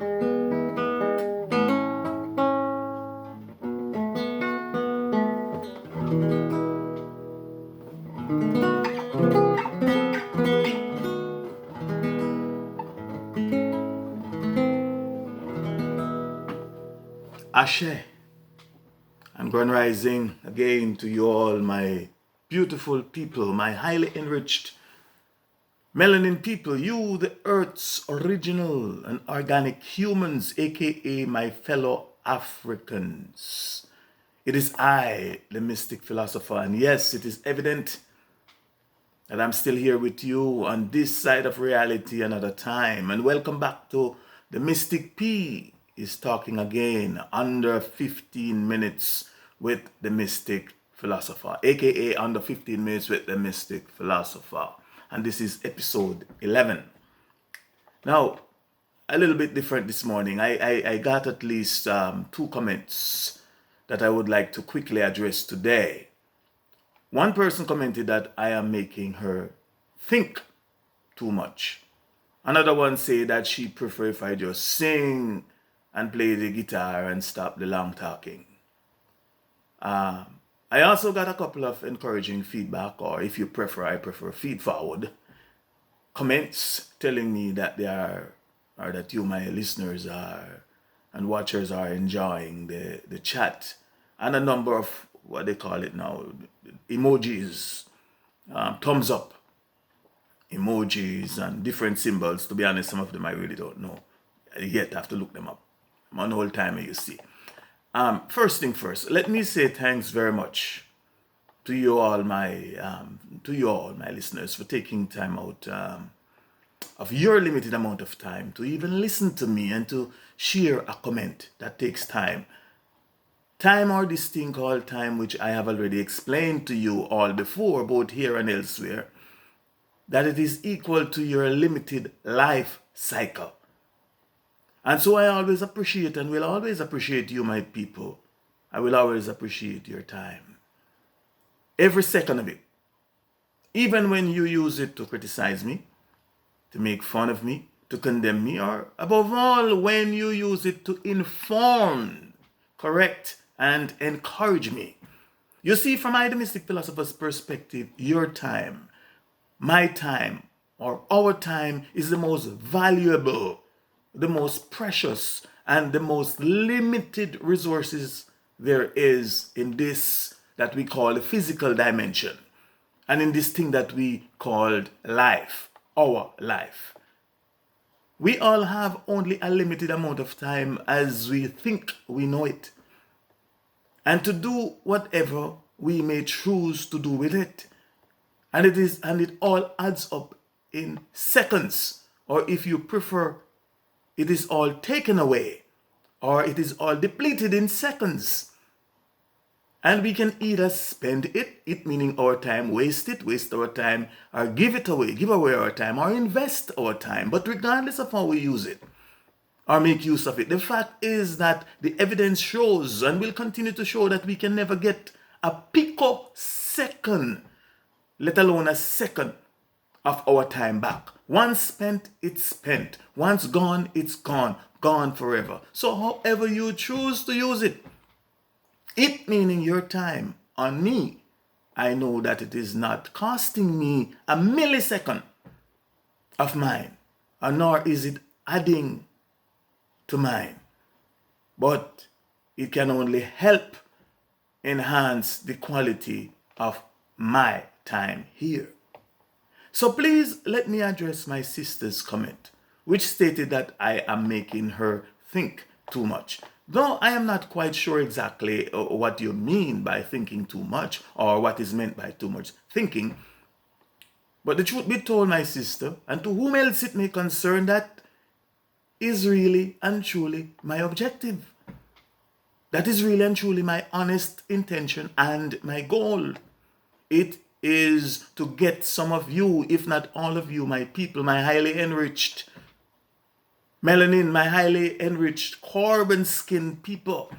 Ashe and Grand Rising again to you all, my beautiful people, my highly enriched melanin people, you, the Earth's original and organic humans, aka my fellow Africans. It is I, the Mystic Philosopher, and yes, it is evident that I'm still here with you on this side of reality another time. And welcome back to the Mystic P is talking again under 15 minutes with the Mystic Philosopher, aka under 15 minutes with the Mystic Philosopher. And this is episode 11. Now, a little bit different this morning. I got at least 2 comments that I would like to quickly address today. One person commented that I am making her think too much. Another one said that she prefers if I just sing and play the guitar and stop the long talking. I also got a couple of encouraging feedback, or if you prefer, I prefer feed forward comments telling me that they are, or that you, my listeners, are and watchers are enjoying the chat, and a number of what they call it now, emojis, thumbs up emojis and different symbols. To be honest, some of them I really don't know yet. I have to look them up. I'm on whole time, you see. First thing first, let me say thanks very much to you all, my listeners, for taking time out of your limited amount of time to even listen to me and to share a comment. That takes time. Time, or this thing called time, which I have already explained to you all before, both here and elsewhere, that it is equal to your limited life cycle. And so I always appreciate and will always appreciate you, my people. I will always appreciate your time. Every second of it. Even when you use it to criticize me, to make fun of me, to condemn me, or above all, when you use it to inform, correct, and encourage me. You see, from the Mystic Philosopher's perspective, your time, my time, or our time is the most valuable, the most precious, and the most limited resources there is in this that we call the physical dimension, and in this thing that we called life, our life. We all have only a limited amount of time as we think we know it, and to do whatever we may choose to do with it. And it all adds up in seconds, or if you prefer, it is all taken away, or it is all depleted in seconds. And we can either spend it meaning our time, waste our time, or give away our time, or invest our time. But regardless of how we use it, or make use of it, the fact is that the evidence shows, and will continue to show, that we can never get a picosecond, let alone a second, of our time back. Once spent, it's spent. Once gone, it's gone. Gone forever. So however you choose to use it, it meaning your time on me, I know that it is not costing me a millisecond of mine, nor is it adding to mine. But it can only help enhance the quality of my time here. So please let me address my sister's comment, which stated that I am making her think too much. Though I am not quite sure exactly what you mean by thinking too much, or what is meant by too much thinking. But the truth be told, my sister, and to whom else it may concern, that is really and truly my objective. That is really and truly my honest intention and my goal. It is to get some of you, if not all of you, my people, my highly enriched melanin, my highly enriched carbon-skinned people,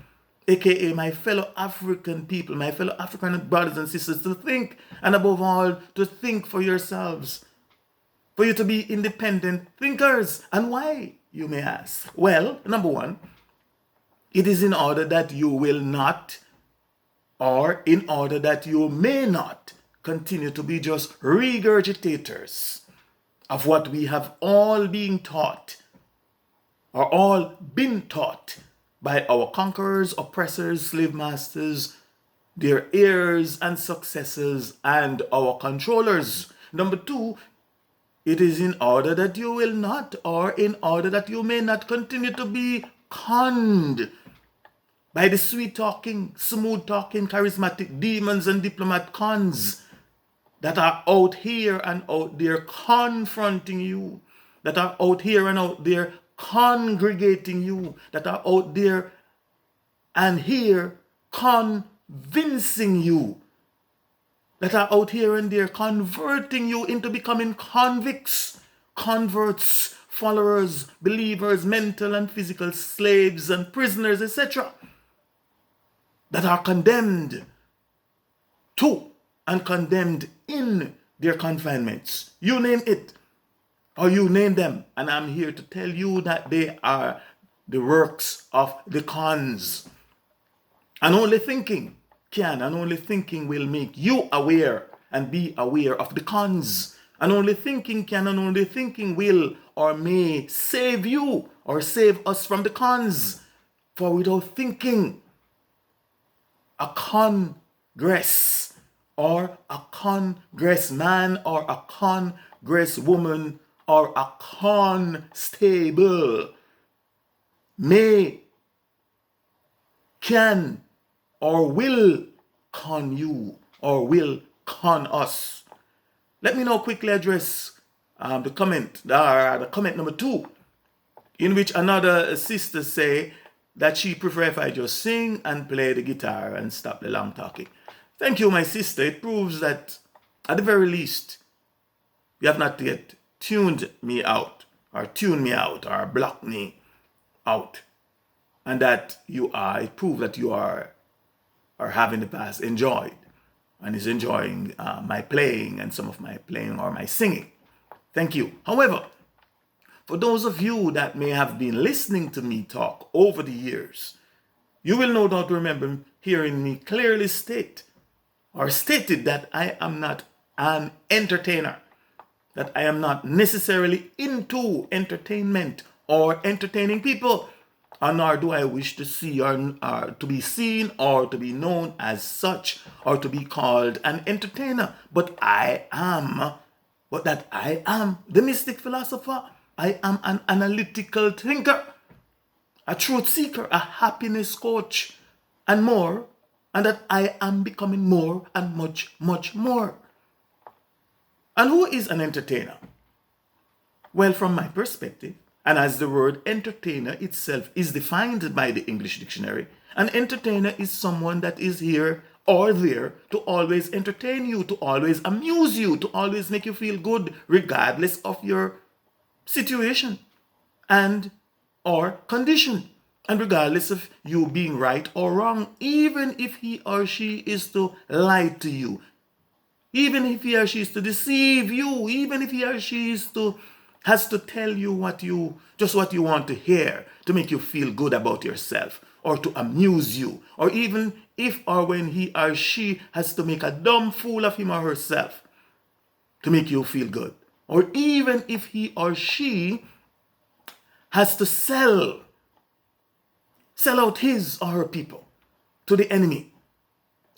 aka my fellow African people, my fellow African brothers and sisters, to think, and above all, to think for yourselves, for you to be independent thinkers. And why? you may ask? Well, number one, it is in order that you will not, or in order that you may not, continue to be just regurgitators of what we have all been taught, or all been taught by our conquerors, oppressors, slave masters, their heirs and successors, and our controllers. Number two, it is in order that you will not, or in order that you may not, continue to be conned by the sweet talking, smooth talking, charismatic demons and diplomat cons that are out here and out there confronting you, that are out here and out there congregating you, that are out there and here convincing you, that are out here and there converting you into becoming convicts, converts, followers, believers, mental and physical slaves and prisoners, etc., that are condemned to and condemned in their confinements. You name it, or you name them, and I'm here to tell you that they are the works of the cons. And only thinking can, and only thinking will make you aware and be aware of the cons. And only thinking can, and only thinking will or may save you or save us from the cons. For without thinking, a congress or a congressman or a congresswoman or a constable may, can, or will con you or will con us. Let me now quickly address the comment number 2, in which another sister say that she prefer if I just sing and play the guitar and stop the long talking. Thank you, my sister. It proves that at the very least you have not yet tuned me out or blocked me out, and that it proves that you are having the past enjoyed and is enjoying my playing and some of my playing or my singing. Thank you. However, for those of you that may have been listening to me talk over the years, you will no doubt remember hearing me clearly stated that I am not an entertainer, that I am not necessarily into entertainment or entertaining people, and nor do I wish to see or to be seen or to be known as such or to be called an entertainer. But I am the Mystic Philosopher. I am an analytical thinker, a truth seeker, a happiness coach, and more, and that I am becoming more and much, much more. And who is an entertainer? Well, from my perspective, and as the word entertainer itself is defined by the English dictionary, an entertainer is someone that is here or there to always entertain you, to always amuse you, to always make you feel good, regardless of your situation and or condition, and regardless of you being right or wrong, even if he or she is to lie to you, even if he or she is to deceive you, even if he or she has to tell you what you want to hear to make you feel good about yourself or to amuse you, or even if or when he or she has to make a dumb fool of him or herself to make you feel good, or even if he or she has to sell out his or her people to the enemy,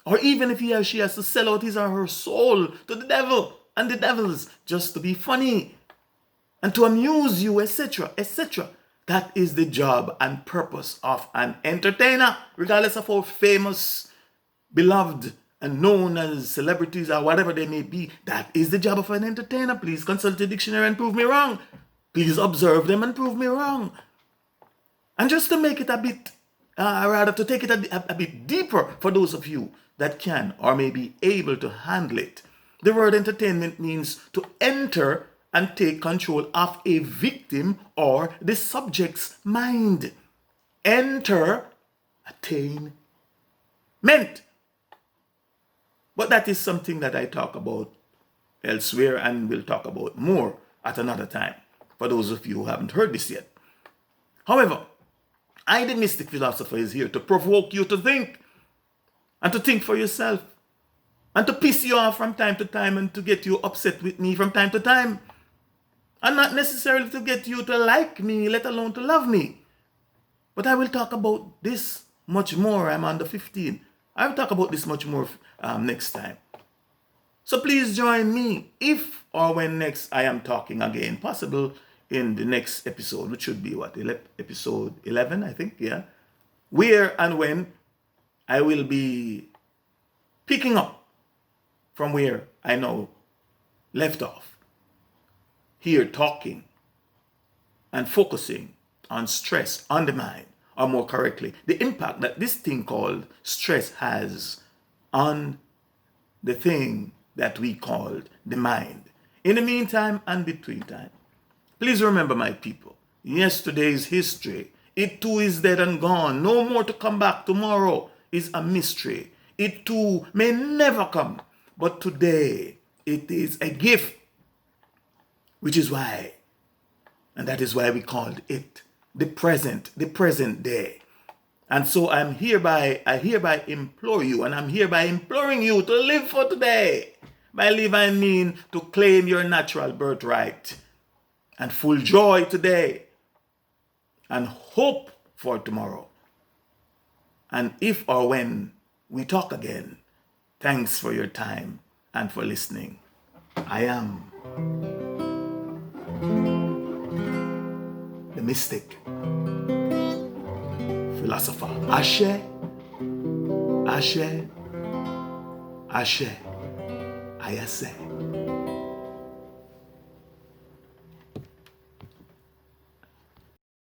or even if he or she has to sell out his or her soul to the devil and the devils just to be funny and to amuse you, etc., etc. That is the job and purpose of an entertainer, regardless of how famous, beloved, and known as celebrities or whatever they may be. That is the job of an entertainer. Please consult the dictionary and prove me wrong. Please observe them and prove me wrong. And just to make it a bit, to take it a bit deeper for those of you that can or may be able to handle it, the word entertainment means to enter and take control of a victim or the subject's mind. Enter, attain, meant. But that is something that I talk about elsewhere and will talk about more at another time, for those of you who haven't heard this yet. However, I, the Mystic Philosopher, is here to provoke you to think and to think for yourself and to piss you off from time to time and to get you upset with me from time to time. And not necessarily to get you to like me, let alone to love me. But I will talk about this much more. I'm on the 15. I will talk about this much more next time. So please join me if or when next I am talking again. Possible in the next episode, which should be what? Episode 11, I think, yeah. Where and when I will be picking up from where I now left off. Here talking and focusing on stress on the mind, or more correctly, the impact that this thing called stress has on the thing that we called the mind. In the meantime and between time, please remember, my people, yesterday's history, it too is dead and gone. No more to come back. Tomorrow is a mystery. It too may never come. But today, it is a gift. Which is why, and that is why we called it the present day. And so I hereby implore you, and I'm hereby imploring you to live for today. By live, I mean to claim your natural birthright and full joy today and hope for tomorrow. And if or when we talk again, thanks for your time and for listening. I am the Mystic Philosopher. Ashe, Ashe, Ashe, Ayase.